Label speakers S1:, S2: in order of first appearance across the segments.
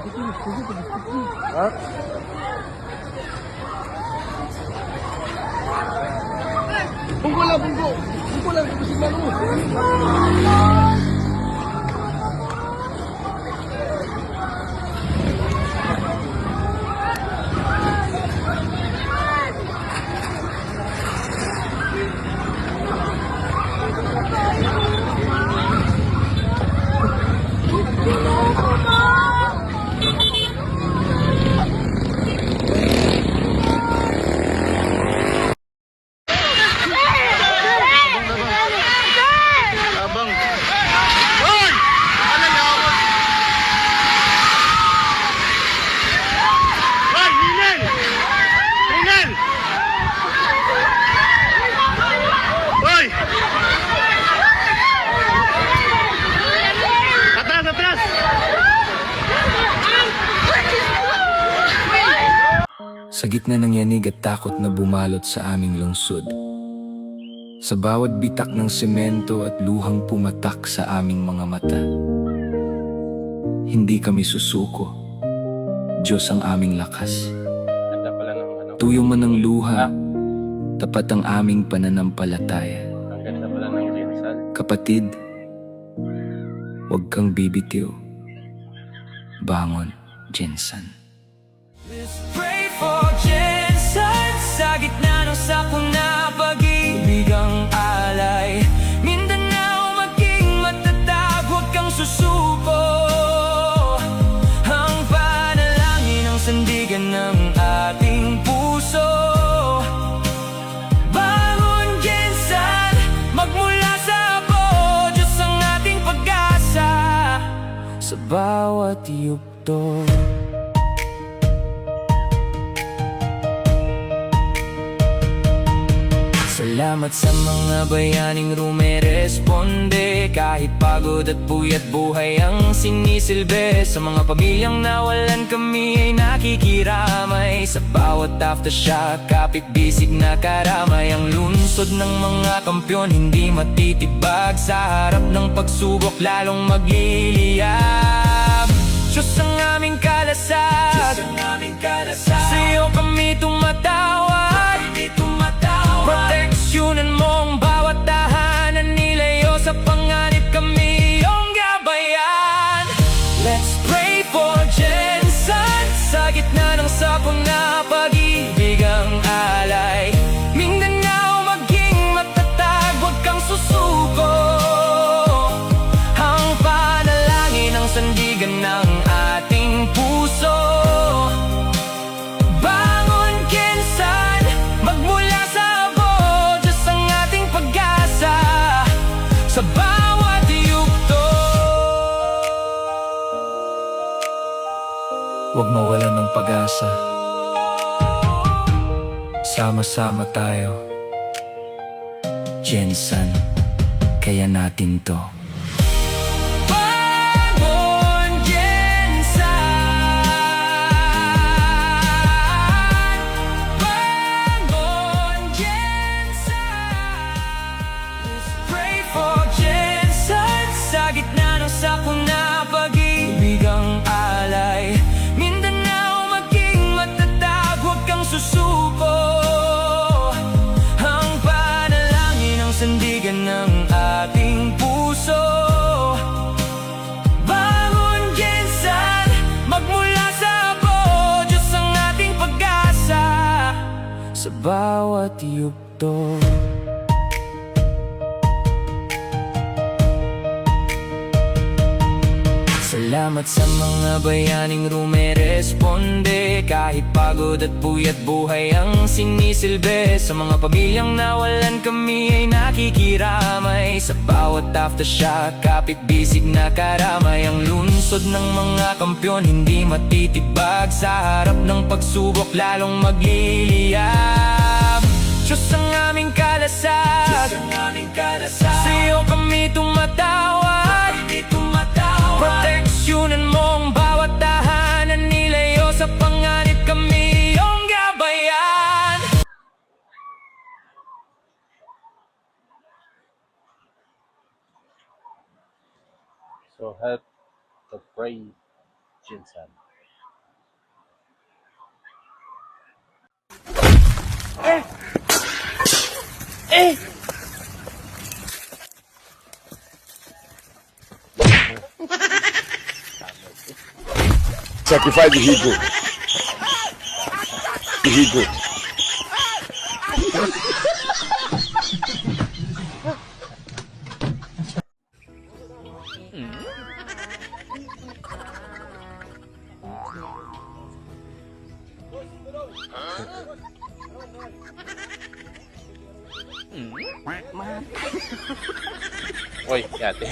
S1: Ha? Bunggo lang, bunggo. Bunggo lang, busig lang mo. Abang. Hoy! Ano yawan? Hoy, Ninel! Ninel! Hoy! Atras, atras!
S2: Sa gitna ng yanig at takot na bumalot sa aming lungsod, sa bawat bitak ng semento at luhang pumatak sa aming mga mata, hindi kami susuko. Diyos ang aming lakas.
S1: Ganda pala ng ano.
S2: Tuyo man ang luha, tapat ang aming pananampalataya.
S1: Ang ganda pala ng ginsal.
S2: Kapatid, huwag kang bibitiw. Bangon, Jensen.
S3: Let's pray for Jensen. Sa gitna ng sakuna, pag-ibig ang alay. Mindanao maging matatag, huwag kang susuko. Ang panalangin ang sandigan ng ating puso. Bangon Jensen, magmula sa abo, Diyos ang ating pag-asa. Sa bawat yugto. Salamat sa mga bayaning rumeresponde. Kahit pagod at puyat buhay ang sinisilbi. Sa mga pamilyang nawalan kami ay nakikiramay. Sa bawat aftershock, kapit-bisig na karamay. Ang lungsod ng mga kampyon hindi matitibag. Sa harap ng pagsubok lalong magliliyab. Diyos ang aming kalasag, sa iyo kami tumatawag. Proteksyonan mo ang bawat tahanan, nilayo sa panganib kami iyong gabayan. Let's pray for Jensen. Sa gitna ng sakuna, pag-ibig ang alay. Mindanao maging matatag, huwag kang susuko. Ang panalangin ang sandigan ng ating puso. Bangon Jensen, magmula sa abo, Diyos ang ating pag-asa. Sa bawat yugto.
S2: Huwag mawalan ng pag-asa. Sama-sama tayo. Jensen, kaya natin to.
S3: Bangon Jensen, bangon Jensen. Let's pray for Jensen. Sa gitna ng sakuna, pag-ibig ang alay. Mindanao maging matatag, huwag kang susuko. Ang panalangin ang sandigan ng ating puso. Bangon Jensen, magmula sa abo, Diyos ang ating pag-asa. Sa bawat yugto. Salamat sa mga bayaning rumeresponde. Kahit pagod at puyat buhay ang sinisilbi. Sa mga pamilyang nawalan kami ay nakikiramay. Sa bawat aftershock, kapit-bisig na karamay. Ang lungsod ng mga kampyon hindi matitibag. Sa harap ng pagsubok lalong magliliyab. Diyos ang aming kalasag, sa iyo kami tumatawag. Proteksyonan mo ang bawat tahanan, nilayo sa panganib kami iyong gabayan.
S1: So help to pray, Jensen. Sacrifice the ego. The ego.
S4: Uy, ate.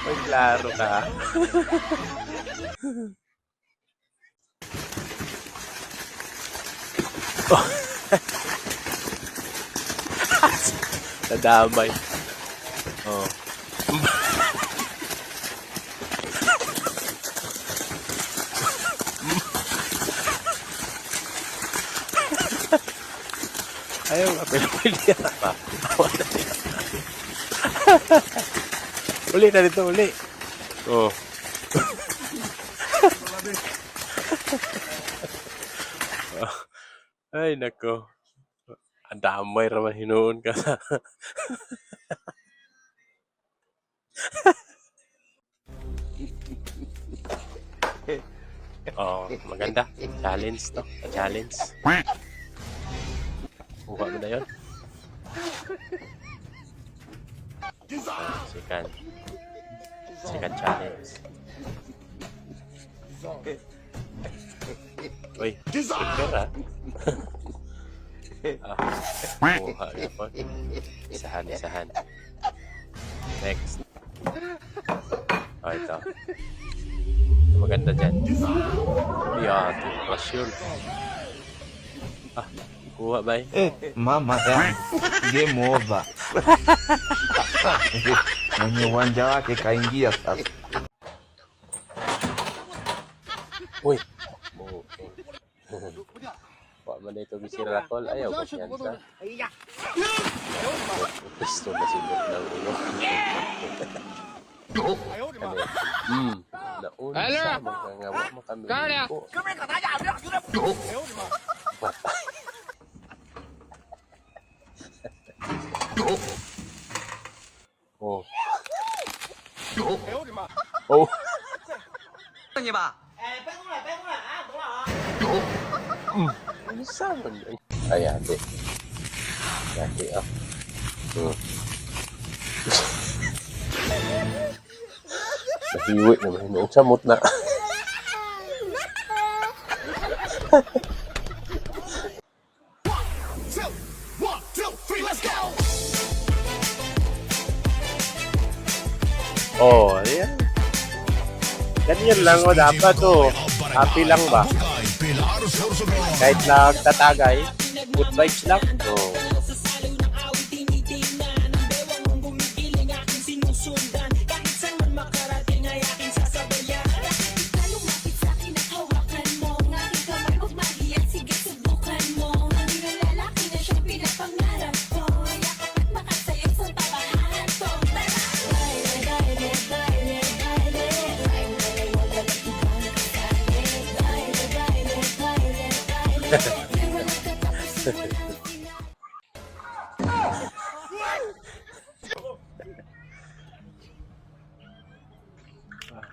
S4: Maglaro ka. Nadamay. Oh. Ayaw nga, pinapili na pa. Uli na dito, uli. Oh. Ay, nako. Ang damay raman hinuon ka sa... Oh, maganda. Challenge to. Challenge. Kuha mo na yun. Second challenge. Uy, prepare kuha na po. Isahan. Next. Oh, ito. Maganda dyan. Yeah, tipras yun. Kuha ba
S5: Mama ya, game over. Mwenye uwanja wake kaingia sasa.
S4: Uy! Kuha mo na ito bisira lakol. Ayaw ba yan sa? Gusto na sinot ng ulo. Nauna sa magkangawa mo kami. Oh. Oh. Ano sama niyan? Ay, ate. Ate, Nahiwi naman. Noong samot na. Oh, ayan. Ganyan lang o dapat o. Happy lang ba? Kahit nagtatagay, good vibes lang. Oh.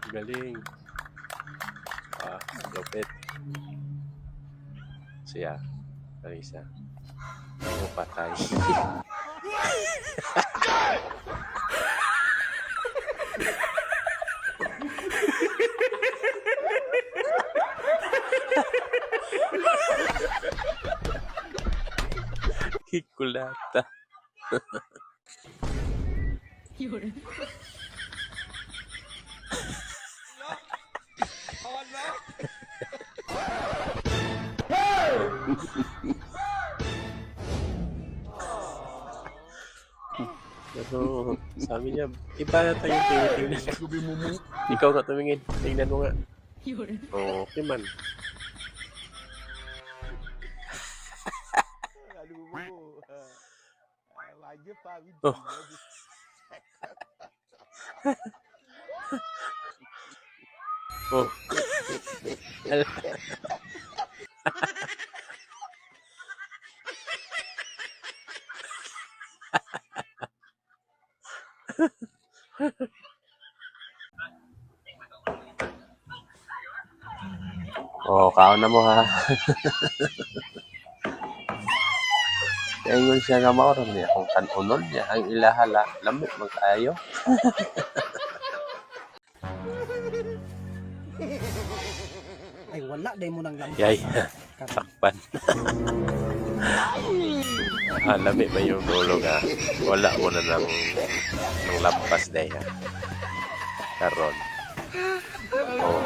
S4: Galing. Lupit. Siya. Marisa. Ano patay? Hikulata. So, sabi niya, iba na tayo tingnan. Ikaw nga tumingin. Tingnan mo nga. Okay man. Oh. Oh. Oh, kaon na mo ha. Kaingon siya nga mao ron niya kung kanunon niya ang ilahala lamit man kaayo.
S1: Ay, wala. Dahil mo nang lampas.
S4: Yay, sakpan. Lami ba yung dulo nga? Wala mo na ng lampas day ha. Karon. Oh.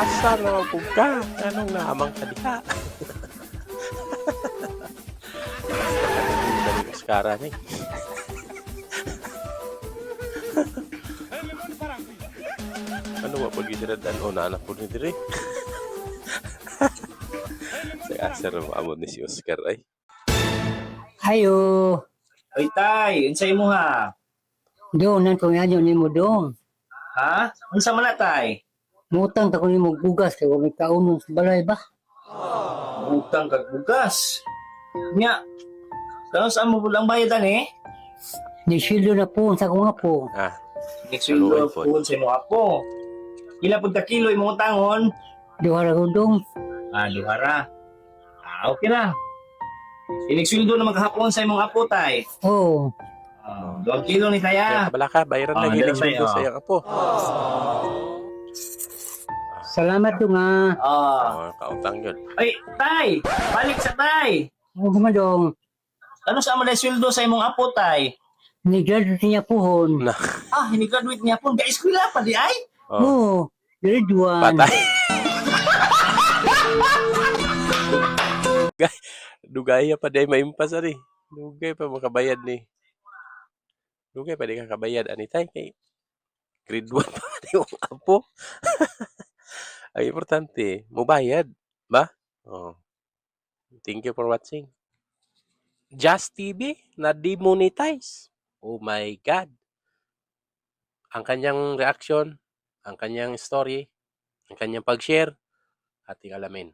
S4: Asa na ka? Anong naamang ka diha? Dari maskara ni. Ano wa pag gidiradan o na anak po ni diri? Sa asar mo amon ni si Oscar ay.
S6: Hayo,
S7: Oy tay, unsay mo ha?
S6: do nan ko ngadyo nimo dong.
S7: Ha? Unsa man na tay?
S6: Mutang ta ko nimo bugas kay wa may kaunon sa balay ba?
S7: Utang kag bugas. Nya. Kano sa mo bulang bayadan eh?
S6: Ni sildo na po sa ko nga po.
S4: Ah,
S7: Nagsulo
S4: Saluhay po.
S7: po sa mo apo. Ila pud ka kilo imong utangon?
S6: Duha ra ko dong.
S7: Duhara. Okay na. Inig-sweldo na maghapon sa imong apo tay.
S6: Oh,
S7: 2 kilo ni
S4: kaya
S7: taya.
S4: kabala ka bayaran
S7: Ah,
S4: lang ilig
S7: meron
S4: sundo
S7: tayo.
S4: sa iyang apo.
S6: salamat dong nga.
S7: Ah.
S4: Kautang yun.
S7: Ay, tay, balik sa tay.
S6: Oh, nga dong.
S7: Ano sa mo sweldo sa imong apo tay?
S6: Ni graduate niya pohon.
S4: Na,
S7: Hini-graduate niya po. Ga-eskwela pa di ay?
S6: Oh, grade 1.
S4: patay. Dugaya pa day maimpas ani. Dugay pa makabayad ni. Dugay pa di ka kabayad ani tay kay grade 1 pa man yung apo. Ang importante, mubayad ba? Oh. Thank you for watching. Just TV na demonetize. Oh my God. Ang kanyang reaction, ang kanyang story, ang kanyang pag-share, ating alamin.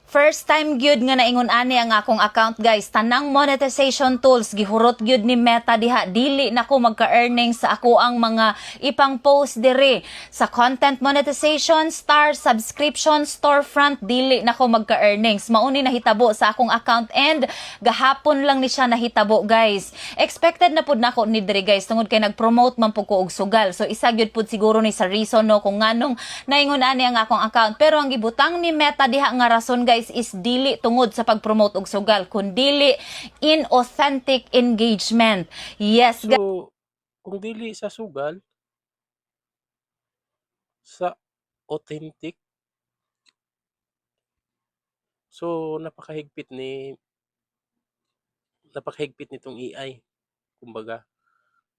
S8: First time gyud nga naingon ani ang akong account guys, tanang monetization tools gihurot gyud ni Meta diha, dili nako magka-earnings sa ako ang mga ipang post dire sa content monetization, star subscription, storefront, dili nako magka-earnings. Mauni nahitabo sa akong account and gahapon lang ni siya nahitabo guys. Expected na pud nako ni dire guys tungod kay nag-promote man pud ko og sugal. So isa gyud pud siguro ni sa reason no kung nganong naingon ani ang akong account. Pero ang gibutang ni Meta diha nga rason guys is dili tungod sa pag-promote og sugal, kundi inauthentic engagement. Yes, guys.
S4: So, kung dili sa sugal, sa authentic, so napakahigpit nitong AI. Kumbaga,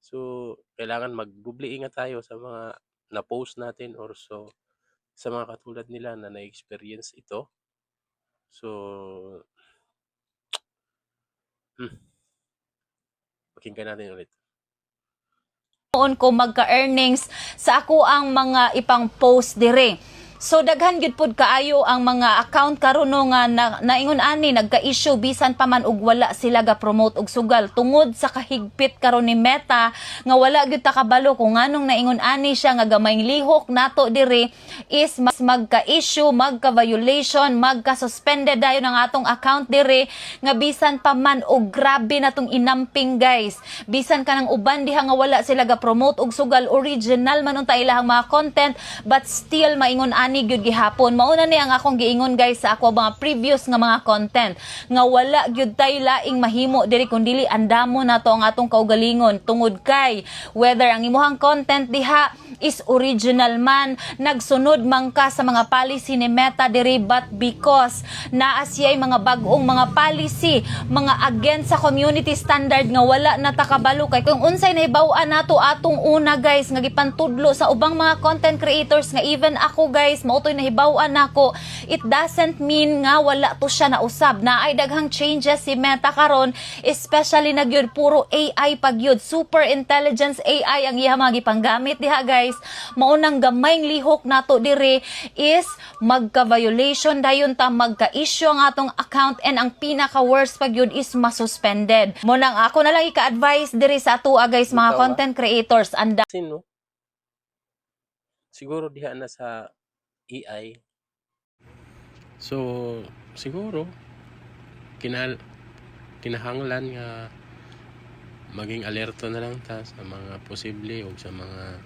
S4: so kailangan mag-doble ingat tayo sa mga na-post natin or so sa mga katulad nila na na-experience ito. So, pakinggan natin ulit.
S8: Noon ko magka-earnings sa ako ang mga ipang post dire. So daghan gyud pud kaayo ang mga account karon no nga naingon ani nagka-issue bisan pa man og wala sila ga-promote og sugal tungod sa kahigpit karon ni Meta nga wala gyud ta kabalo kung nganong naingon ani siya nga gamayng lihok nato dire is mas magka-issue, magka-violation, magka-suspended dayon ang atong account dire nga bisan pa man og grabe natong inamping guys. Bisan kanang uban diha nga wala sila ga-promote og sugal, original man unta ilahang mga content but still maingon ani gyud gihapon. Mauna ni ang akong giingon guys sa ako mga previous nga mga content nga wala gyud tay laing mahimo diri kun dili andamo nato ang atong kaugalingon tungod kay whether ang imuhang content diha is original man, nagsunod man ka sa mga policy ni Meta diri, but because naa siya'y mga bagong mga policy, mga against sa community standard nga wala na takabalo kay kung unsay nahibaw-an nato atong una guys nga gipantudlo sa ubang mga content creators nga even ako guys mautoy nahibaw-an nako, it doesn't mean nga wala to siya na usab na ay daghang changes si Meta karon, especially na gyud puro AI pagyud, super intelligence AI ang iya mga gipanggamit diha guys. Maunang gamayng lihok nato dire is magka-violation dayon ta, magka-issue ang atong account, and ang pinaka-worst pagyud is masuspended. Mo nang ako na lang ika-advise dire sa ato guys mga content creators, anda
S4: Sino? Siguro diha na sa AI. So, siguro kinahanglan nga maging alerto na lang ta sa mga posible o sa mga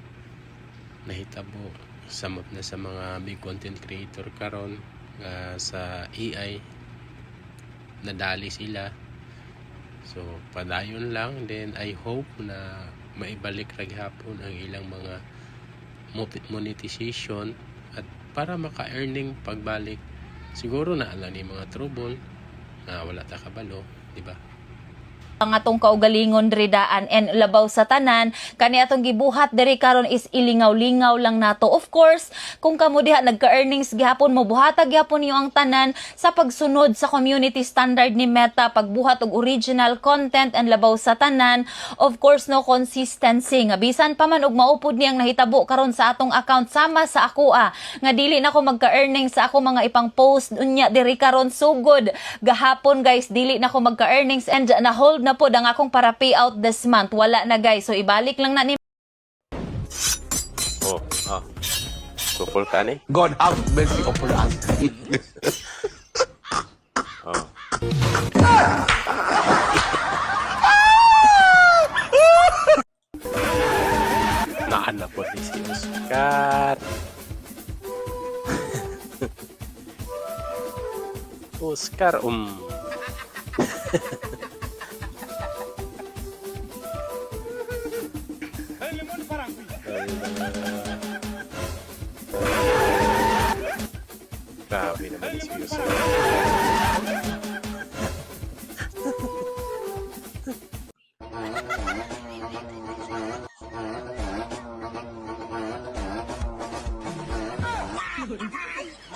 S4: nahitabo sa mga big content creator karon nga sa AI nadali sila. So padayon lang, then I hope na maibalik ra gihapon ang ilang mga monetization at para maka-earning pagbalik. Siguro na ala ni mga trouble na wala ta kabalo, di ba?
S8: ang atong kaugalingon diri daan, and labaw sa tanan kani atong gibuhat diri karon is ilingaw-lingaw lang nato. Of course, kung kamo diha nagka-earnings gihapon mo, buhatag gihapon niyo ang tanan sa pagsunod sa community standard ni Meta, pagbuhat og original content, and labaw sa tanan, of course no, consistency nga bisan pa man og maupod niyang nahitabo karon sa atong account sama sa ako nga dili na ko magka-earnings sa ako mga ipang post unya diri karon. So good gahapon guys, dili na ko magka-earnings and na hold na po ang akong para payout this month. Wala na guys. So ibalik lang na ni
S4: Kupol ka ni?
S5: God have mercy upon us.
S4: Naan na po si Oscar. Oscar, Grabe naman si Oscar.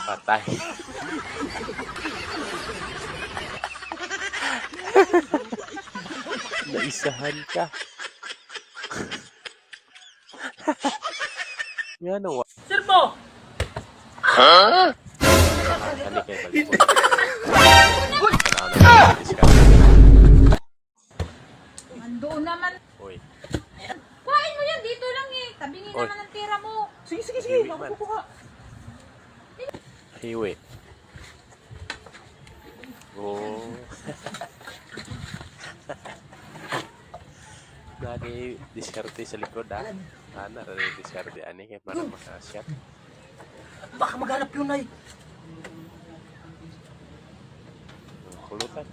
S4: Patay. Naisahan ka. Yan o.
S3: Sir mo!
S4: Ano kayo balik?
S8: Andoon naman.
S4: Uy.
S8: Kuhain mo yan dito lang eh. Tabingin
S4: Oy.
S8: naman ang pera mo.
S3: Sige.
S4: Hiwi man. Hiwi. Oh. Nani diskarte sa likod Ana rin diskarte ani kay para maka-shot.
S3: Baka maghanap yun ay.
S4: Kulutan.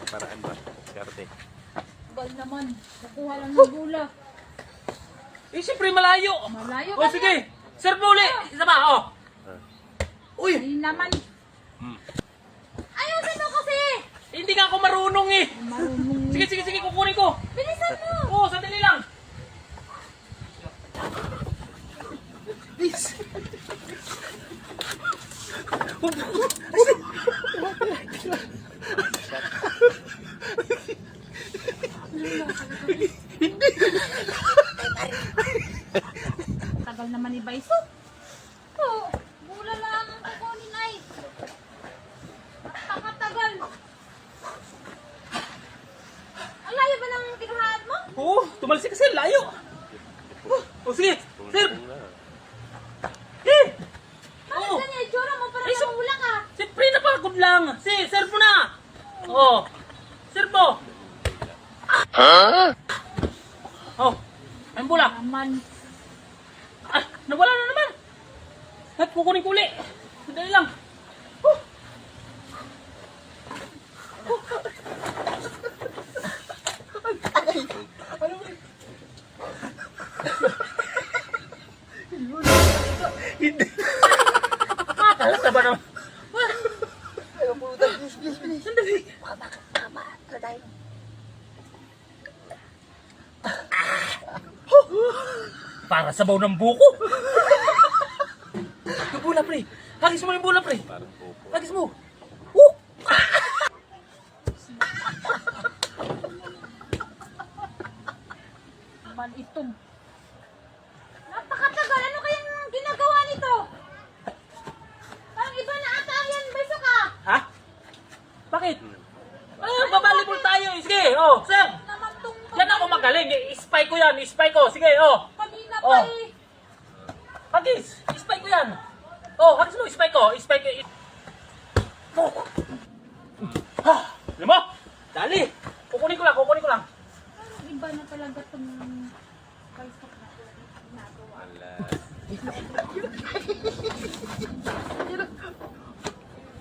S4: Paraan ba? Diskarte.
S8: Bal naman. Kukuha lang ng gula.
S3: Eh, siyempre malayo.
S8: Malayo
S3: O, sige. Sir po uli. Isa pa, oh. Uy,
S8: Hindi naman. Ayusin mo kasi.
S3: hindi nga ako marunong eh. Sige, kukunin ko.
S8: Bilisan mo.
S3: Oo, sandali lang.
S8: Tagal naman ni Baiso. Oo. Gula lang ang kukunin ay. Napakatagal. Ang layo ba ng kinuhaan mo?
S3: Oo, tumalsik kasi, layo. O, sige. Sir. Eh.
S8: Bakit ganyan yung itsura mo? Parang
S3: Ay, so-
S8: namula ka.
S3: Siyempre, napakagod lang. Sir po na. Oo. Sir po. Oh, ayun po lang.
S8: Naman.
S3: Ah, nawala na naman. At kukunin ko uli. Sandali lang.
S5: Para sa baw ng buko. Yung bola, pre. Hagis mo yung bola, pre. Hagis mo.
S8: Man itong. Napakatagal. Ano kayang ginagawa nito? Parang iba na ata yan. Beso ka.
S5: Ha? Bakit? Babalibol tayo. Sige, oh, sir.
S8: Naman tong
S5: Yan ako magaling. I-spy ko yan. I-spy ko. Sige, oh.
S8: kanina
S5: Oh.
S8: pa eh.
S5: Hagis. I-spy ko yan. Oh, hagis mo. I-spy ko. I-spy ko. Oh. Alam mo? Dali. Kukunin ko lang. Kukunin ko lang.
S8: Parang iba na talaga itong Facebook na ginagawa.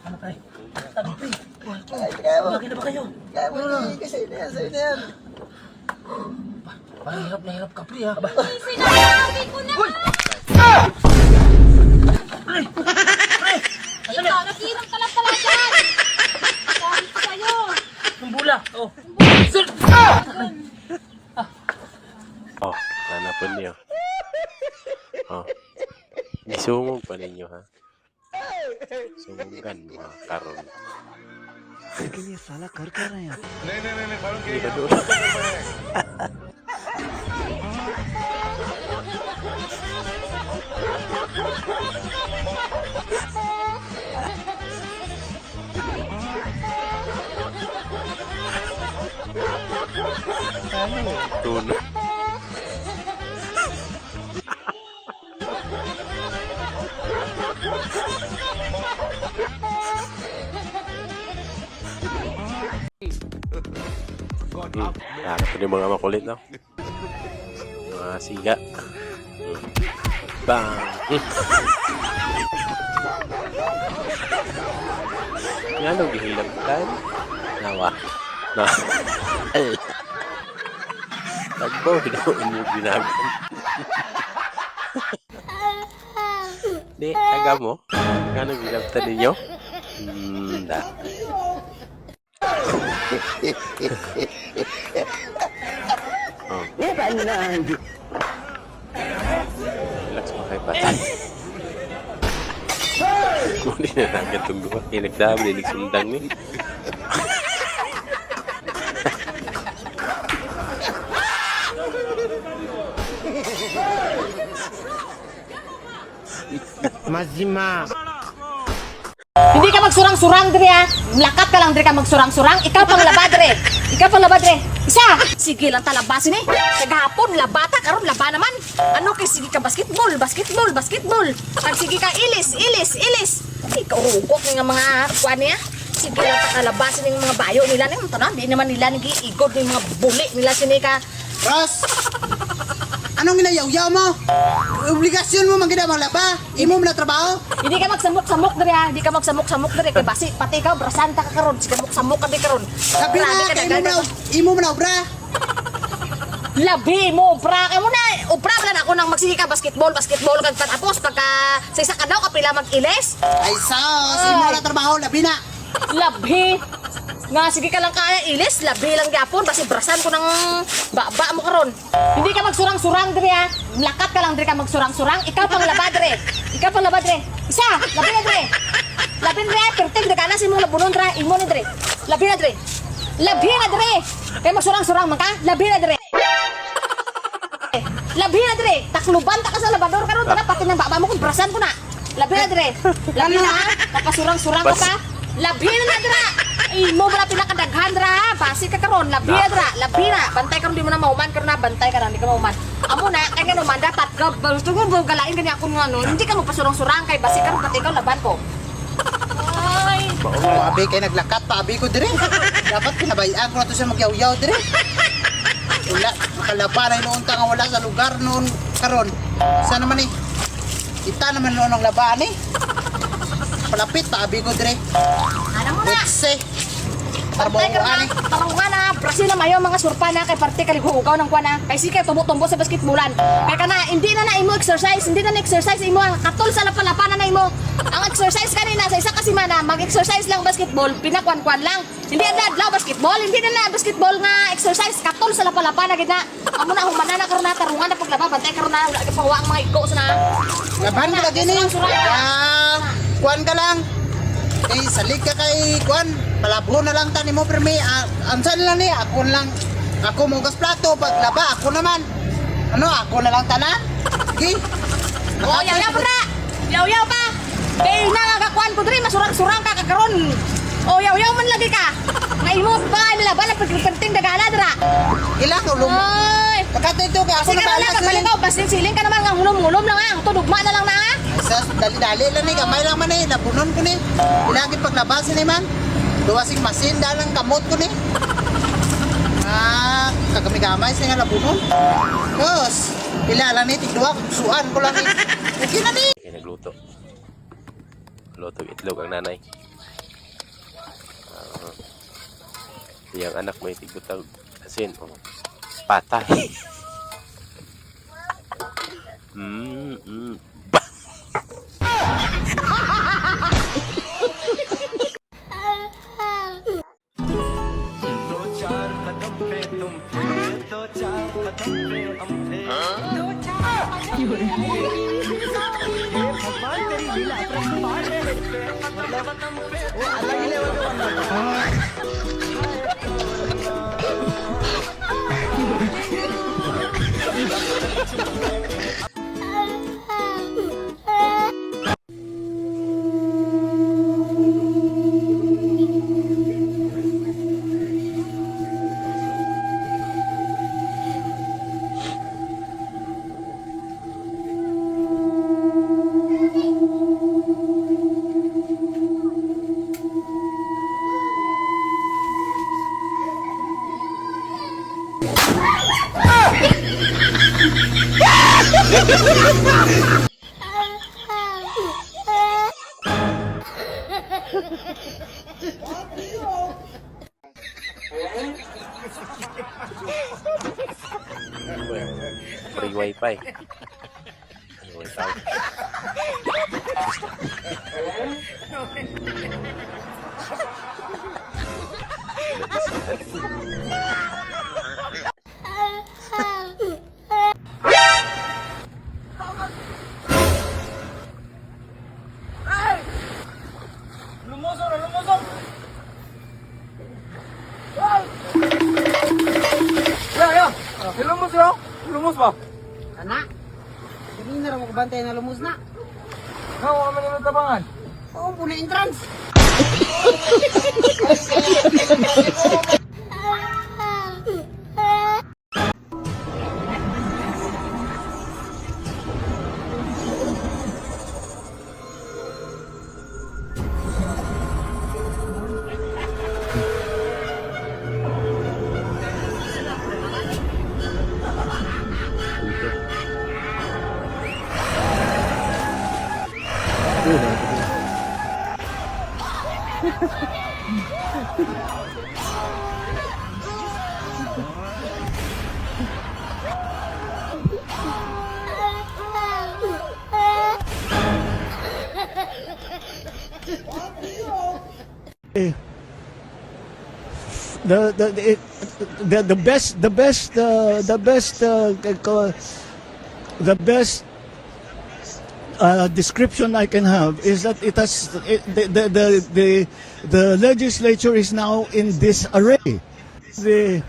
S5: Ano tayo? Tabi, pre.
S1: Kaya mo.
S5: Lagi na ba kayo?
S1: Kaya mo. Sa'yo na yan. Sa'yo na yan.
S5: Parang hirap na hirap ka, pre, ha? Aba.
S8: Ay, sinasabi ko na nga! Ikaw, naghihirap ka lang pala dyan! Sabi ko sa'yo!
S5: Yung bula. Oh. Sir!
S4: Oh, hanapon niyo. Oh. Isumog pa ninyo, ha? Sumugan, mga karon. Hindi ba doon? Tuno. Hanap ko yung mga makulit, no? Mga siga. Bang! Nga nung gihilagtan. Nawa. Na. Tagbaw, ginawa mo ginagan. Di, taga mo? Nga nung gihilagtan ninyo? Da. Oh. Relax pa kayo patay. Muli na namin itong duwa. Nagdami, nagsundang ni.
S9: Hindi ka magsurang-surang, Dre, ha? Lakat ka lang, Dre, ka magsurang-surang. Ikaw pang labadre. Ikaw pang labadre. Isa! Sige lang talabasin, eh. Kagahapon, labata, karon laba naman. Ano kay sige ka basketball, basketball, basketball. Pag sige ka ilis, ilis, ilis. Ikaw hugok nga mga kuwan niya. Sige lang takalabasin ng mga bayo nila. Ning tanan, di naman nila nag-iigod ng mga buli nila sinika.
S1: Ross! Anong ginayaw-yaw mo? Obligasyon mo maganda maglaba? Imo mo na trabaho?
S9: Hindi ka magsamok-samok, Dre, ha? Hindi ka magsamok-samok, Dre. Kay basi, pati ikaw, brasanta ka karon. Sige, samok ka di karon.
S1: Sabi na,
S9: Grabe ka
S1: kaya imo mo na obra?
S9: Labi mo, ubra ka mo na. Ubra lang ako nang magsige ka basketball, basketball kag tapos pagka sa isa ka daw kapila mag-iles.
S1: Ay sos, imo na trabaho, labi na.
S9: Labi. Nga sige ka lang kaya ilis, labi lang gyapon basi brasan ko ng baba mo karon. Hindi ka magsurang-surang, Dre, ha. Lakat ka lang, Dre, ka magsurang-surang. Ikaw pang labadre. Ikaw pang labadre. Isa, labi na, Dre. Labi na, Dre. Perting dagana si mo labunon, Dre. Imo ni, Dre. Labi na, Dre. Labi na, Dre. Kaya magsurang-surang man ka. Labi na, Dre. Labi na, Dre. Takluban ta ka sa labador karon, taga pati ng baba mo kung brasan ko na. Labi na, Dre. Labi na, ha. Kapasurang-surang ka pa. Labi na, Dre. Imo mo na pinakadaghan, Dra, ha. Basi ka karon. Labi na, Dra. Labi na. Bantay karon, di mo na mauman karon na. Bantay ka na, di ka mauman. Amo na, kaya nga naman, dapat ka, gusto ko galain kanya ako nga, no. Hindi ka mo pasurang-surang kay basi karon, pati ikaw laban ko. Ay.
S1: Abi kay naglakat pa, abi ko dire. Dapat pinabayaan ko na to siya magyaw-yaw dire. Wala, makalaba na noon ta nga wala sa lugar noon karon. Sa naman eh. Kita naman noon ang labaan eh. Palapit pa, abi ko dire.
S9: Alam mo na.
S1: Butse.
S9: Bantay ka na. Tarungan na. Brasil na mayo mga surpa na kay parte kaligugaw ng kuana. Kay sige tumbo-tumbo sa basketballan. Kay kana hindi na imo exercise, hindi na exercise imo. Katol sa lapalapanan na imo. Ang mag-exercise kanina sa isa kasi mana, mag-exercise lang basketball, pinakwan-kwan lang. Hindi na adlaw basketball, hindi na basketball nga exercise, katol sa lapalapa na gid na. Amo na humana na karon na tarungan na paglaba, bantay karon na pawa ang mga igo sa na.
S1: Laban ka lagi ni. Kuan ka lang. Kay salig ka kay kuan. Palabo na lang tani mo permi. Ansan lang ni ako lang. Ako mo gas plato paglaba ako naman. Ano ako na lang tanan? Sige.
S9: Oh, yaw-yaw pa na. Yaw-yaw pa. Kay nangagakuan ko diri masurang-surang ka kakaron. Oh, yaw-yaw man lagi ka. Ngay mo pa nila ba na pagpenting dagala dira.
S1: Ilang ulong.
S9: Ay.
S1: Pagkatay to ka ako
S9: Sige
S1: na
S9: na
S1: bala
S9: lang
S1: sa.
S9: kapalikaw, basin siling ka naman nga hulom-hulom lang ang tudugma na lang na ha.
S1: Sa dali-dali lang ni gamay lang man ni nabunon ko ni. Ilagi paglabasan ni man. Duwasing masin dalang kamot ko ni. Kagami-gamay sa nga nabunon. Dos. Pila lang ni tigduwa suan ko lang ni. Okay na ni.
S4: Okay, nagluto. Luto itlog ang nanay. Yung anak may tigbutang asin. Oh. Patay. Bah! Free wifi. Wifi.
S1: Anak. Dili na ra mo kabantay na lumos na.
S5: Kawa man yung tabangan.
S1: Oo, puna entrance.
S10: The best description I can have is that the legislature is now in disarray. The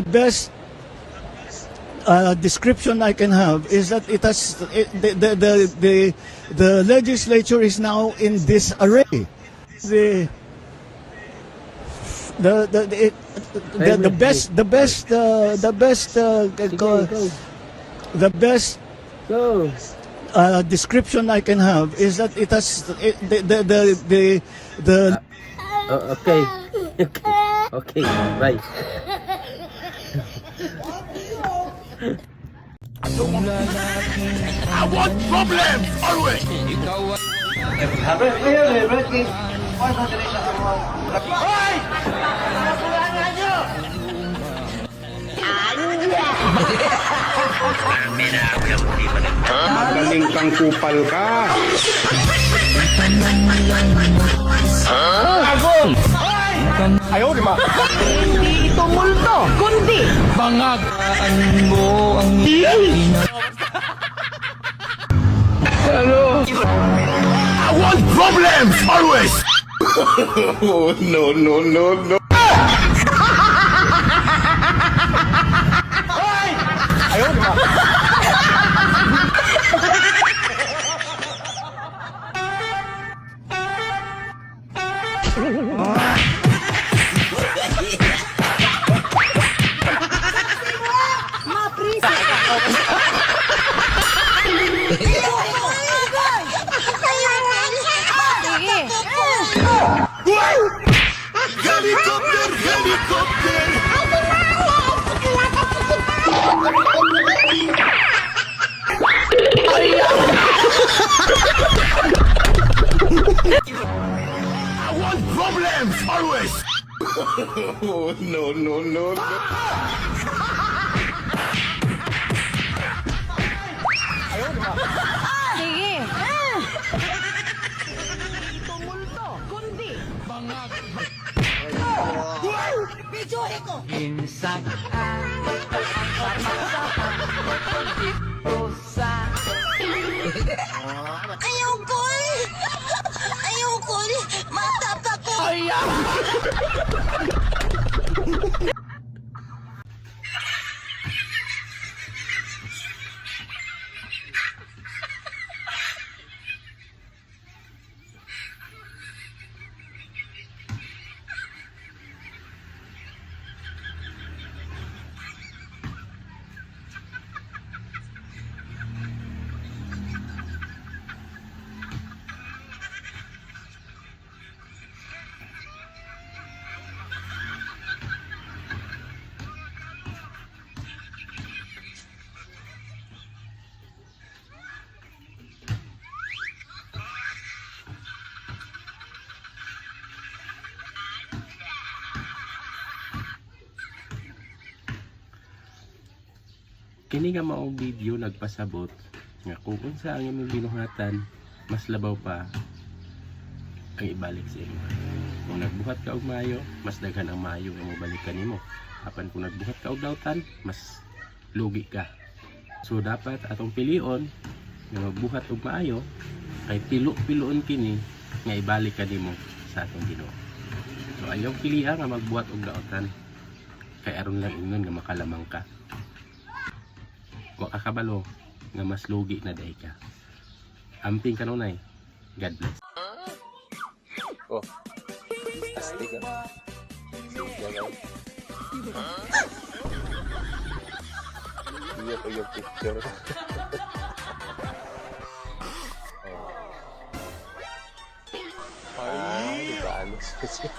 S10: best description I can have is that the legislature is now in disarray. The best description I can have is that
S5: Okay, bye.
S10: Magaling kang kupal ka.
S9: Hindi ito multo, kundi
S3: Bangagaan mo ang
S9: Ayoko! Matata ko!
S4: Kini nga maong video nagpasabot nga kung unsa ang imong binuhatan, mas labaw pa ang ibalik sa imo. Kung nagbuhat ka og maayo, mas daghan ang maayo nga mobalikan nimo. Apan kung nagbuhat ka og dawtan, mas lugi ka. So dapat atong pilion nga magbuhat og maayo kay pilo-piloon kini nga ibalik ka nimo sa atong Ginoo. So ayaw piliha nga magbuhat og dawtan kay aron lang ingon nga makalamang ka. Wa kakabalo nga mas lugi na dahi ka. Amping kanunay. God bless. Oh. Astig ah. Iya ko yung picture. Ay, di ba ano siya?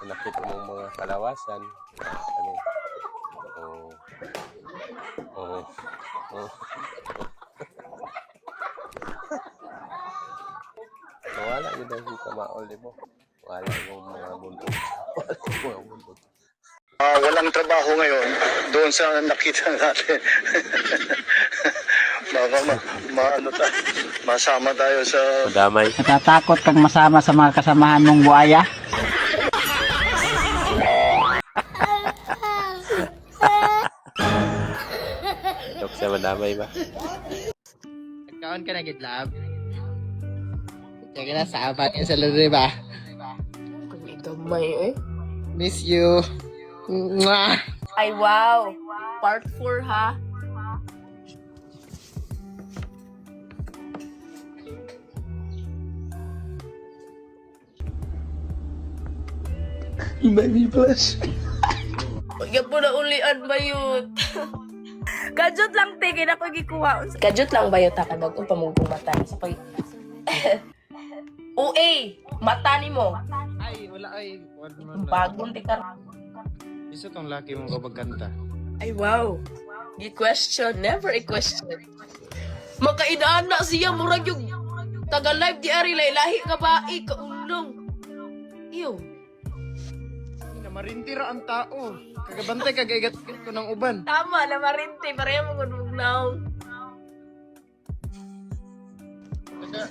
S4: Nakita mong mga kalawasan. Ano? Oh. Wala yun ang hindi ka maol, di mo? Wala yung mga bundok. Wala yung mga bundok.
S10: Walang trabaho ngayon doon sa nakita natin. Baka masama tayo sa...
S4: Madamay.
S1: Natatakot kang masama sa mga kasamahan mong buaya?
S4: Tok sa madamay ba?
S1: Nagkaon ka na gitlab? Kaya ka na sa apat yung sa laro, ba?
S9: Gamay eh.
S1: Miss you. Mwah!
S9: Ay wow! Part 4 ha?
S1: Baby plus.
S9: Huwag po na ulian ba yun? Kajut lang tingin ako gikuha. Kajut lang ba yun? Takadag ko pamugong mata. Sa pag... Uy! Mata ni mo.
S1: Ay, wala ay.
S9: Bagong tikar.
S1: Isa tong laki mong kapagkanta.
S9: Ay wow! Gi-question. Never i-question. Makainaan na siya. Murag yung taga-live di ari. Lahi ka ba? Ikaulong. Ew.
S1: Namarintira ang tao. Kagabantay kagagat ko ng uban.
S9: Tama na marinti, pareho mo gudugnaw.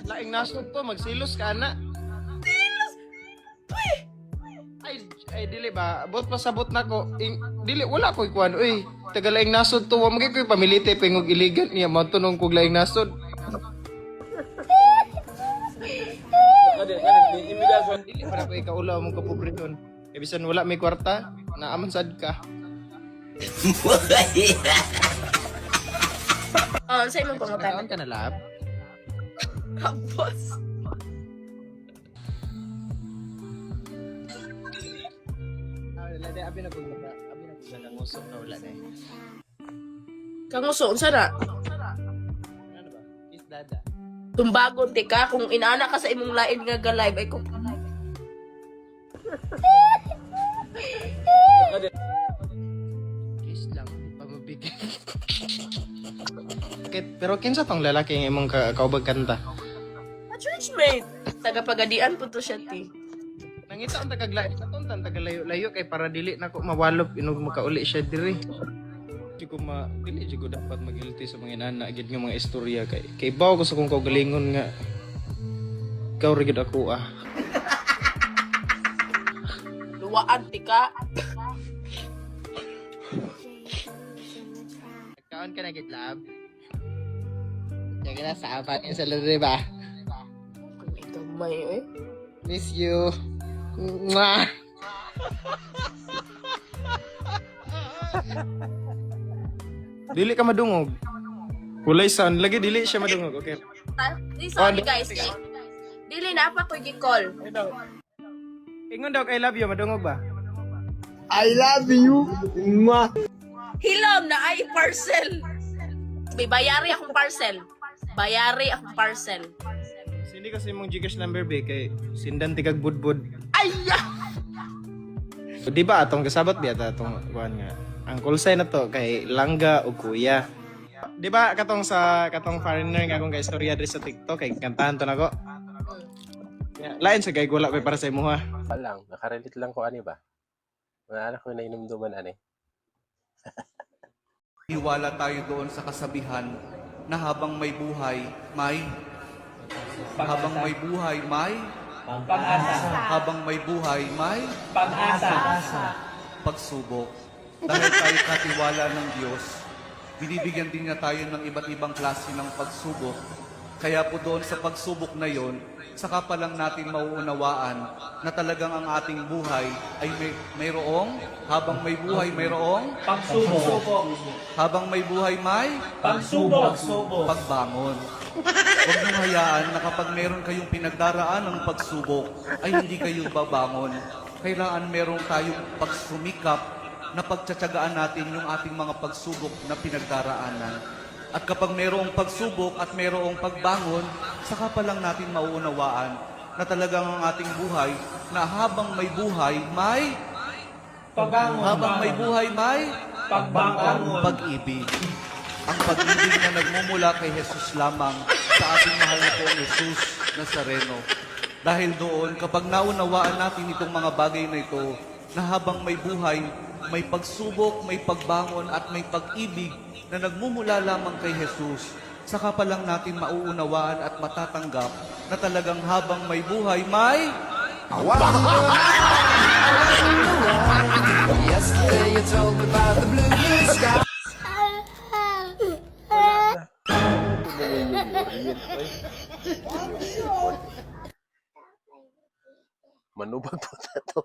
S1: Laing nasod to, magsilos ka na.
S9: Silos! Uy!
S1: Ay dili ba? Bot pasabot na ko. Dili wala ko ikuan. Uy, taga laing nasod to. Wa magay ko pamilite pingog iligan niya mo tunong kog laing nasod. Dili para ko ikaulaw mong kapobre doon. Kaya bisan wala may kwarta, naaman sad ka.
S9: Oh, sa imong pangutan.
S1: Kaon ka na lab?
S9: Tapos.
S1: Wala na abi na kog ngusok na wala na.
S9: Kanguso, unsa na?
S1: Ano ba? Kiss dada.
S9: Tumbagon ti ka kung inaana ka sa imong lain nga ga-live ay kung
S1: Kiss lang, pamabigay. Okay, pero kinsa tong lalaki nga imong kaubag kanta?
S9: a churchmate. Tagapagadian po to siya ti.
S1: Nangita ang tagalayo-layo kay para dili na ko mawalop inog makauli siya diri. Dili ko dapat magilty sa mga inana gid nga mga istorya kay bawo ko sa kong kaugalingon nga ikaw ra gid ako ah.
S9: Luwaan ti ka.
S1: Kaon ka na gid lab. Yaga na sa apat yung sa laro ba?
S9: Gamay eh.
S1: Miss you. Mwah! Dili ka madungog. Kulay sound lagi dili siya madungog. Okay.
S9: Sorry guys. Dili na pa ko gi-call.
S1: Ingon daw I love you madungog ba?
S9: Hilom na ay parcel. May bayari akong parcel. Bayari akong parcel.
S1: Sindi kasi mong Gcash number be kay sindan tigag budbud.
S9: Ay!
S1: Di ba atong kasabot biya ta atong kuan nga. Ang call sign na to kay Langga o Kuya. Di ba katong foreigner nga akong kaistorya diri sa TikTok kay kantahan to nako. Lain sa kay wala koy para sa imo ha.
S4: Lang, nakarelate lang ko ani ba? Mga anak ko na inumduman ani.
S11: Iwala tayo doon sa kasabihan na habang may buhay, may habang may buhay, may pag-asa. Habang may buhay, may pag-asa. Pagsubok. Dahil tayo katiwala ng Diyos, binibigyan din niya tayo ng iba't ibang klase ng pagsubok. Kaya po doon sa pagsubok na yon, saka pa lang natin mauunawaan na talagang ang ating buhay ay mayroong, habang may buhay mayroong pagsubok. Habang may buhay may pagsubok. Pagbangon. Huwag niyong hayaan na kapag meron kayong pinagdaraan ng pagsubok, ay hindi kayo babangon. Kailangan meron tayong pagsumikap na pagtsatsagaan natin yung ating mga pagsubok na pinagdaraanan. At kapag mayroong pagsubok at mayroong pagbangon, saka pa lang natin mauunawaan na talagang ang ating buhay na habang may buhay, may pagbangon. Habang may buhay, may pagbangon. Pag-ibig. Ang pag-ibig na nagmumula kay Jesus lamang sa ating mahal na pong Jesus Nazareno. Dahil doon, kapag naunawaan natin itong mga bagay na ito, na habang may buhay, may pagsubok, may pagbangon at may pag-ibig na nagmumula lamang kay Jesus, saka pa lang natin mauunawaan at matatanggap na talagang habang may buhay, may
S4: Manubag po na to.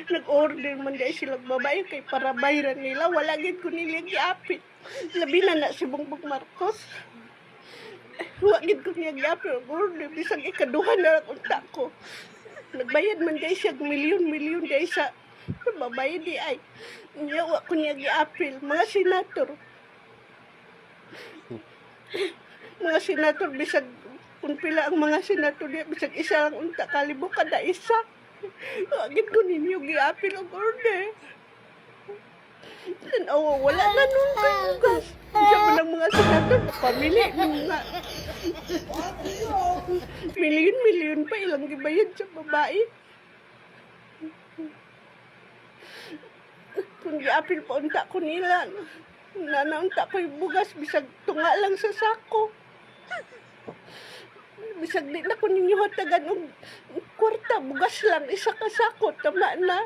S12: Nag-order man dahil silang babae kay para bayaran nila. Wala gid ko nila giapit. Labi na si Bongbong Marcos. Wala gid ko niya giapit. Order bisag ikaduhan na unta ko. Nagbayad man dahil siya milyon dahil sa babae di ay. Wala ko niya giapil. Mga senator. Mga senator bisag kung pila ang mga senator niya bisag isa lang unta kalibo kada isa. Agad ko ninyo giapil ang order. Tanawa, wala na nun kayo. Siya pa ng mga senator, pamili nga. Milyon pa ilang gibayad sa babae. Karon giapil pa unta ko nila. Nanaunta ko yung bugas, bisag tunga lang sa sako. Bisag di na ko ninyo hatagan og kwarta, bugas lang, isa ka sako, tama na.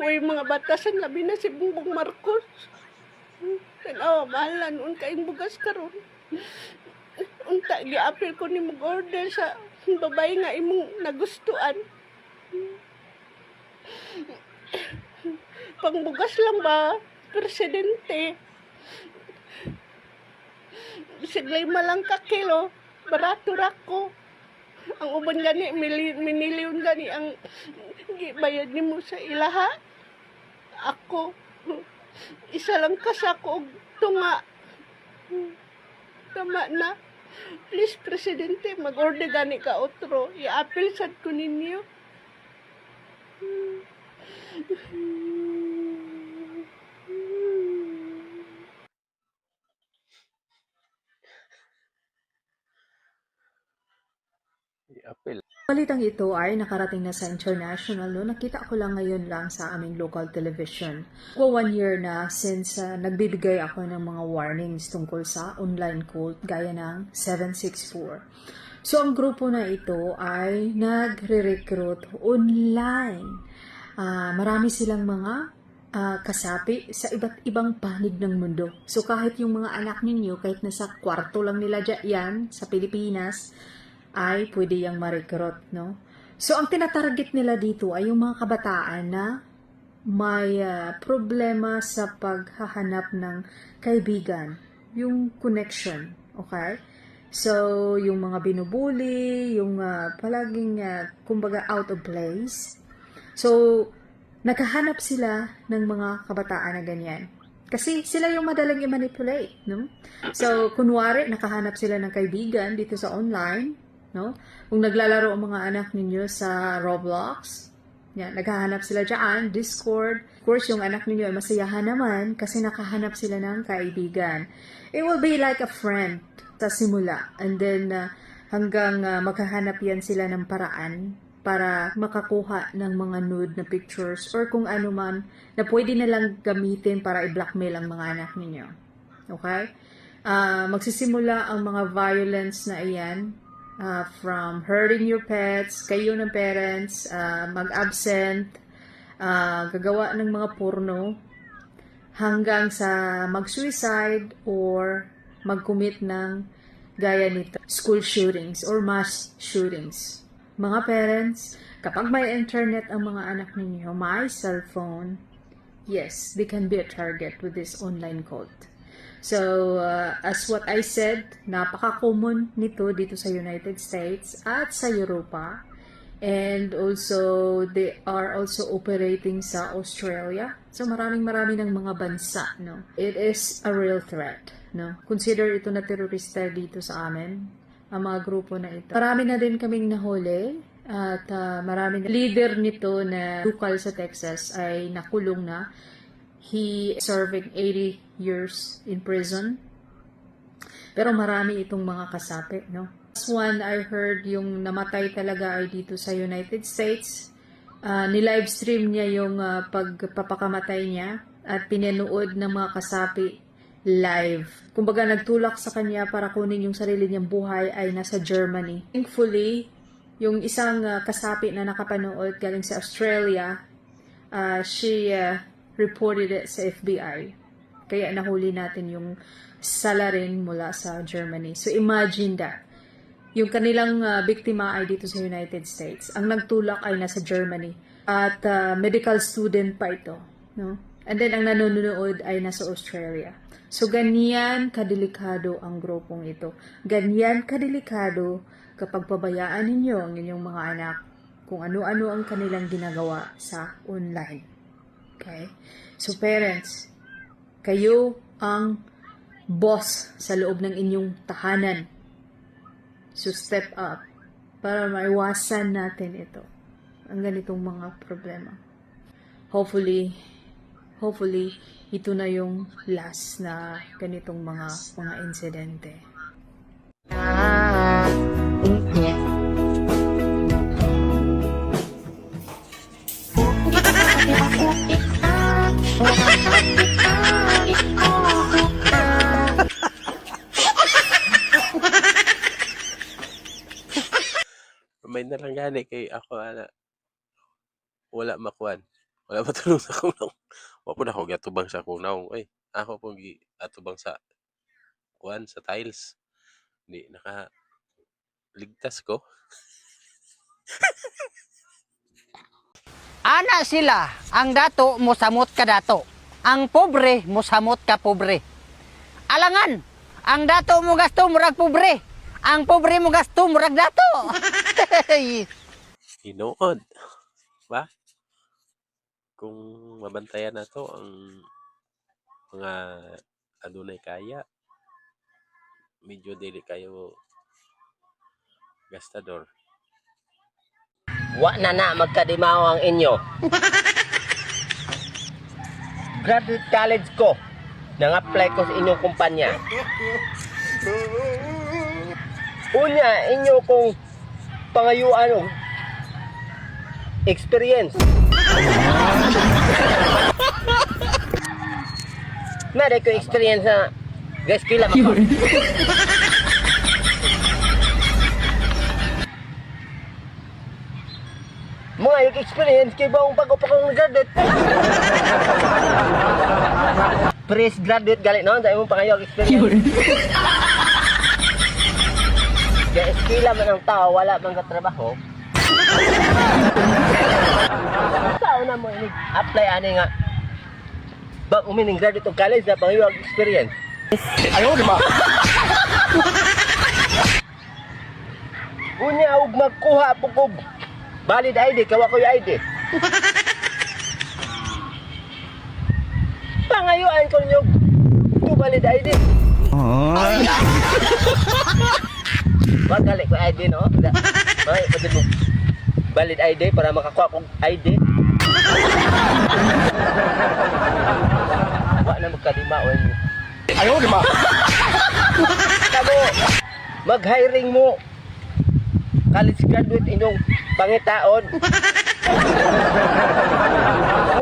S12: Huwag mga batasan, labi na si Bongbong Marcos. Tanawa, mahal na noon kaing bugas karon. Unta, giapil ko ni mag-order sa babae nga imong nagustuhan. Pangbugas lang ba, presidente? Siglay malang ka kilo, barato rako. Ang uban gani, minilyon gani ang bayad ni mo sa ilaha. Ako, isa lang kasako og tunga. Tama na. Please, presidente, mag-order gani ka otro. I-appeal sad ko ninyo.
S4: I-appeal.
S13: Balitang ito ay nakarating na sa international. No? Nakita ko lang ngayon lang sa aming local television. 1 year na since nagbibigay ako ng mga warnings tungkol sa online cult gaya ng 764. So ang grupo na ito ay nagre-recruit online. Marami silang mga kasapi sa iba't ibang panig ng mundo. So kahit yung mga anak ninyo, kahit nasa kwarto lang nila yan sa Pilipinas, ay pwede yung ma-recruit, no? So, ang tinatarget nila dito ay yung mga kabataan na may problema sa paghahanap ng kaibigan, yung connection, okay? So, yung mga binubuli, yung palaging, kumbaga, out of place. So, naghahanap sila ng mga kabataan na ganyan. Kasi sila yung madaling i-manipulate, no? So, kunwari, nakahanap sila ng kaibigan dito sa online, no? Kung naglalaro ang mga anak ninyo sa Roblox, yan, naghahanap sila dyan, Discord. Of course, yung anak ninyo ay masayahan naman kasi nakahanap sila ng kaibigan. It will be like a friend sa simula. And then, hanggang maghahanap yan sila ng paraan para makakuha ng mga nude na pictures or kung ano man na pwede nalang gamitin para i-blackmail ang mga anak ninyo. Okay? Magsisimula ang mga violence na iyan from hurting your pets, kayo ng parents, mag-absent, gagawa ng mga porno, hanggang sa mag-suicide or mag-commit ng gaya nito, school shootings or mass shootings. Mga parents, kapag may internet ang mga anak ninyo, may cellphone, yes, they can be a target with this online cult. So, as what I said, napaka-common nito dito sa United States at sa Europa. And also, they are also operating sa Australia. So, maraming ng mga bansa, no? It is a real threat, no? Consider ito na terorista dito sa amin, ang mga grupo na ito. Marami na din kaming nahuli at marami na leader nito na local sa Texas ay nakulong na. He serving 80 years in prison. Pero marami itong mga kasapi, no? Last one I heard yung namatay talaga ay dito sa United States. Ni-livestream niya yung pagpapakamatay niya at pinanood ng mga kasapi live. Kumbaga nagtulak sa kanya para kunin yung sarili niyang buhay ay nasa Germany. Thankfully, yung isang kasapi na nakapanood galing sa Australia, she reported it sa FBI. Kaya nahuli natin yung salarin mula sa Germany. So imagine that. Yung kanilang biktima ay dito sa United States. Ang nagtulak ay nasa Germany. At medical student pa ito. No? And then ang nanonood ay nasa Australia. So ganyan kadelikado ang grupong ito. Ganyan kadelikado kapag pabayaan ninyo ang inyong mga anak kung ano-ano ang kanilang ginagawa sa online. Okay? So parents, kayo ang boss sa loob ng inyong tahanan. So step up para maiwasan natin ito. Ang ganitong mga problema. Hopefully, ito na yung last na ganitong mga insidente.
S4: wala makuan. Wala matulong sa kunaw. Wa po na ako gatubang sa kunaw. Ay, ako po atubang sa kuan sa tiles. Di ligtas ko.
S1: Ana sila, ang dato mosamot ka dato. Ang pobre mosamot ka pobre. Alangan, ang dato mo gasto murag pobre. Ang pobre mo gasto murag dato.
S4: Hinood. Ba? Kung mabantayan na to ang mga adunay kaya, medyo dili kayo gastador.
S1: Wa na magkadimaw ang inyo. Graduate college ko. Nang-apply ko sa inyong kumpanya. Unya, inyo kong pangayuan o experience. Mada ko experience na guys kila ako. Mga yung experience kay baong bago pa kong graduate. Fresh graduate galit no, dahil mong pangayo ang experience. Kaya eskila man ang tao, wala bang katrabaho. Tao na mo ini apply ani nga. Bang umining graduate of college na pangayo ang experience. Ayaw di ba? Unya og magkuha pugog valid ID, kawa ko yung ID. Pangayuan ko nyo ito valid ID. Wag gali ko ID no? May pwede mo valid ID para makakuha kong ID. Wag na magkadimaon nyo. Ayaw di ba? Kamo, mag-hiring mo college graduate inyong pangitaon.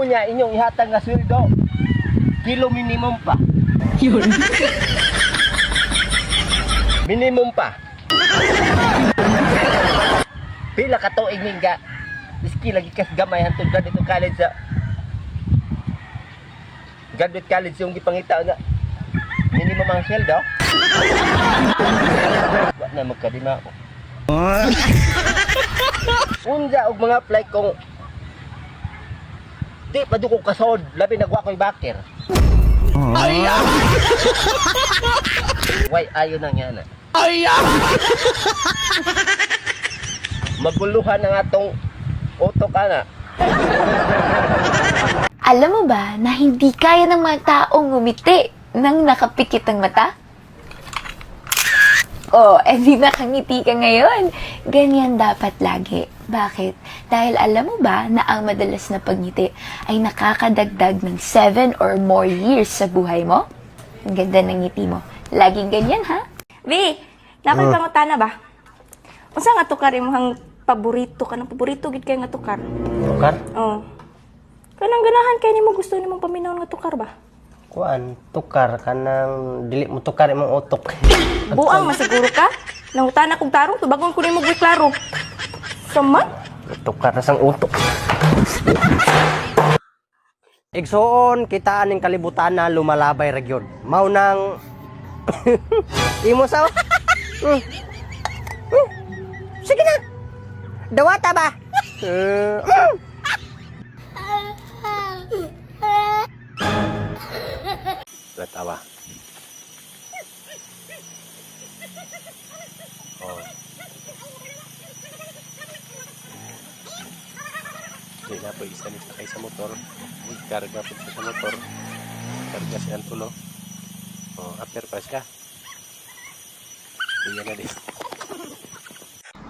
S1: Unya inyong ihatag nga sweldo. Kilo minimum pa. Yun. Minimum pa. Pila ka tuig nga iski lagi kas gamay hantod graduate college sa graduate college yung gipangitaon na minimum ang sweldo. Wa na magkadima. Unja og mga apply kong di pa ko kasod labi nagwa ko'y baker. Ay! Why ayo nang yan? Ay! Maguluhan ang atong utok ana.
S14: Alam mo ba na hindi kaya ng mga taong ngumiti nang nakapikit ang mata? Oh, di nakangiti ka ngayon. Ganyan dapat lagi. Bakit? Dahil alam mo ba na ang madalas na pagngiti ay nakakadagdag ng 7 or more years sa buhay mo? Ang ganda ng ngiti mo. Laging ganyan, ha?
S12: Bi, nakoy pangutana ba? Unsa nga tukar imong paborito ka ng paborito gid kay nga tukar?
S1: Tukar?
S12: Oo. Kanang ganahan kay nimo gusto nimong paminawon nga tukar ba?
S1: Kuan, tukar kanang dili mo tukar imong utok.
S12: Buang masiguro ka? Nangutana kog tarong tubagon ko nimo klaro. Sama?
S1: Tukar na sang utok. Igsoon kita aning kalibutan na lumalabay ra gyud. Mao nang imo sa sige na. Dawata ba?
S4: Natawa. Oh. Hindi na po isa nito kay sa motor. Karga po siya sa motor. Karga siya ang tulo. Oh, after pa siya. Hindi na din.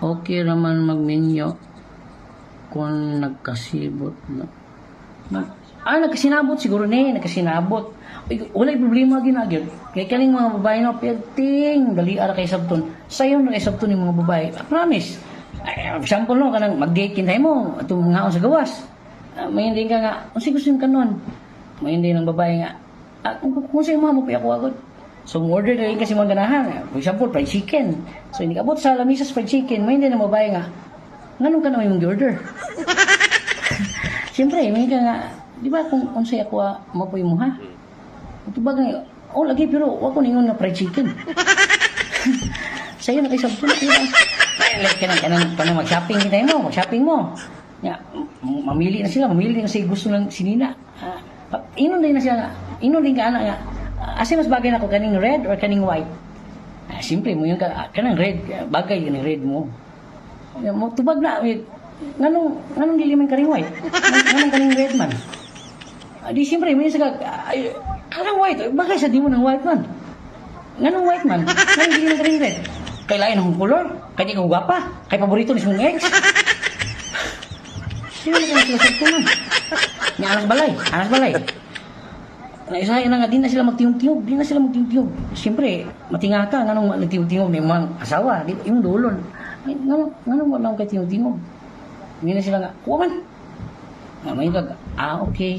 S6: Okay raman magminyo kung nagkasibot na. Nagkasinabot siguro nagkasinabot. Wala problema ginagyan. Kaya kaling mga babae na perting dali ara kay sabton. Sayo na kay sabton ng mga babae. I promise. Example no kanang mag-date kinay mo atong mga sa gawas. May hindi ka nga, kasi gusto yung kanon. May hindi ng babae nga. Kung sa'yo mga mo pa ako agad. So, order na rin kasi mga ganahan. For example, fried chicken. So, hindi ka abot sa lamisas fried chicken. May hindi ng babae nga. Nganong ka na may mong order? Siyempre, may ka nga, di ba kung unsay ako mapoy mo ha? Ito ba nga, lagi pero wag ko ningon na fried chicken. Sa'yo na kayo sabto na kayo. Kanang mag-shopping kita mo, mag-shopping mo. Ya, mamili na sila gusto ng sinina. Inon din ka anak nga. Asa mas bagay na ko kaning red or kaning white? Siyempre mo yung kanang red, bagay kaning red mo. Mo tubag na nganong dili man kaning white? Nganong kaning red man? Di siyempre mo yung kanang white, bagay sa di mo ng white man. Nganong white man? Nganong dili man kaning red? Kay lain akong color, kay di ko gwapa, kay paborito ni mong ex. Sino na kayo sila ko man? Nga anak balay. Naisahin na nga, di na sila magtiyog. Siyempre, matinga ka, nganong nagtiyog-tiyog, may mga asawa, yung dulon. Nganong wala akong kay tiyog-tiyog? Hindi na sila nga, kuha man. May kag, okay.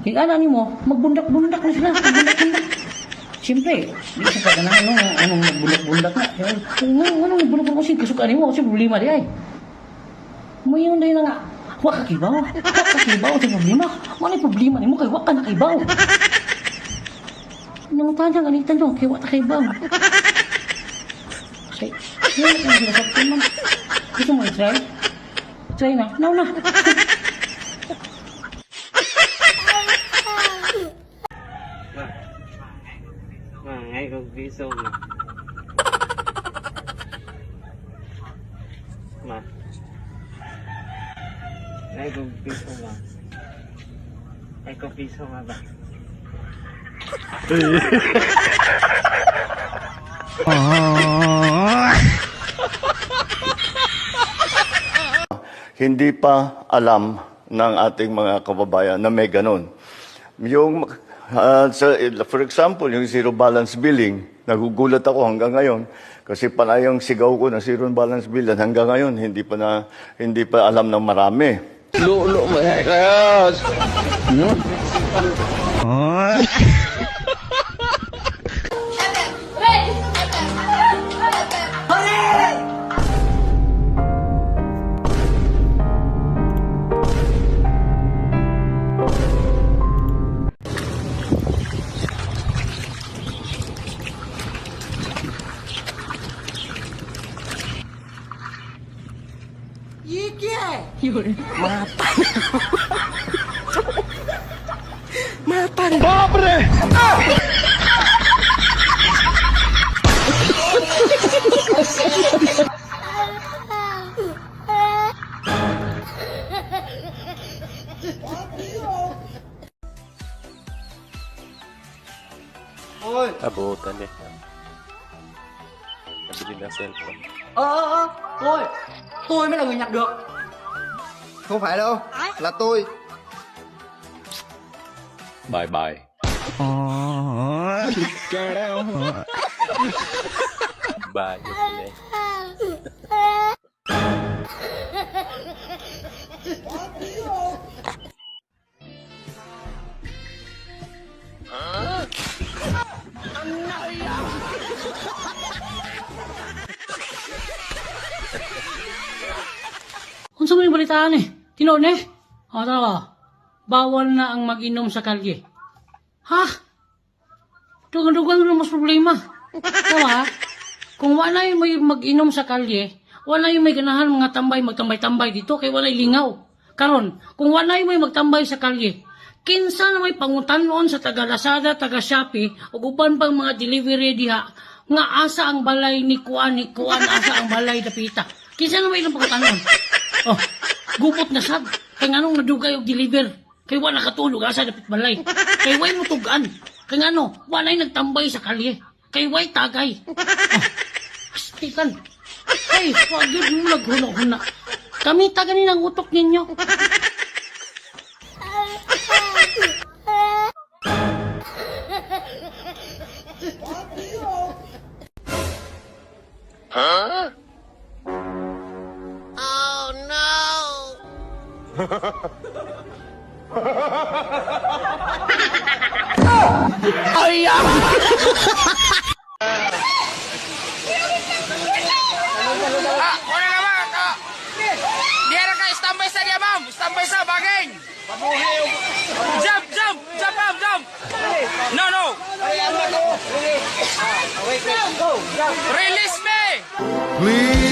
S6: Kaya ni mo, magbundak-bundak na sila, Siyempre, di sa kaganahan, anong nagbundak-bundak na. Anong nagbundak-bundak kasi kasukaan mo, kasi problema di ay. Mayon na yun na nga, wak kakibaw sa problema. Ano yung problema ni mo, kay wak ka nakibaw. Nangutanang anitan nyo, kay wak na kakibaw. Say, yun na sinasabi ko man. Gusto mo i-try? Try na, now na.
S5: Ngay kong piso na. Ma. Ngay kong piso na. Ngay kong piso nga ba?
S15: Hindi pa alam ng ating mga kababayan na may ganun. Yung for example, yung zero balance billing, nagugulat ako hanggang ngayon kasi panayang sigaw ko na zero balance billing hanggang ngayon hindi pa alam ng marami.
S16: Lulo mo kayas.
S3: Matan.
S16: Pobre!
S4: Abutan eh. Nabili ng cellphone.
S1: Tôi mới là người nhặt được. Không phải đâu, là tôi.
S16: Bye bye.
S4: Ba, yun eh.
S6: Kung sa mga balitaan tinood talaga, bawal na ang mag-inom sa kalye. Ha? Dugan-dugan na mas problema. Tawa, kung wala yung may mag-inom sa kalye, wala yung may ganahan mga magtambay-tambay dito, kay wala lingaw. Karon, kung wala yung may magtambay sa kalye, kinsa na may pangutan noon sa taga-Lazada, taga-Shopee, o uban pang mga delivery diha, nga asa ang balay ni Kuan, asa ang balay dapita. Kinsa na may ilang pangutan noon? Oh, gupot na sad. Kay nganong nadugay og deliver. Kay wala katulog asa dapit balay. Kay way mo tugan. Kay ngano, walay nagtambay sa kalye. Kay way tagay. Oh, astikan. Ay, wag yun mo naghuna-huna. Kami taganin ang utok ninyo.
S16: Huh?
S3: Oh no!
S16: Ayam!
S3: Wala naman ako!
S16: Release me!
S10: Please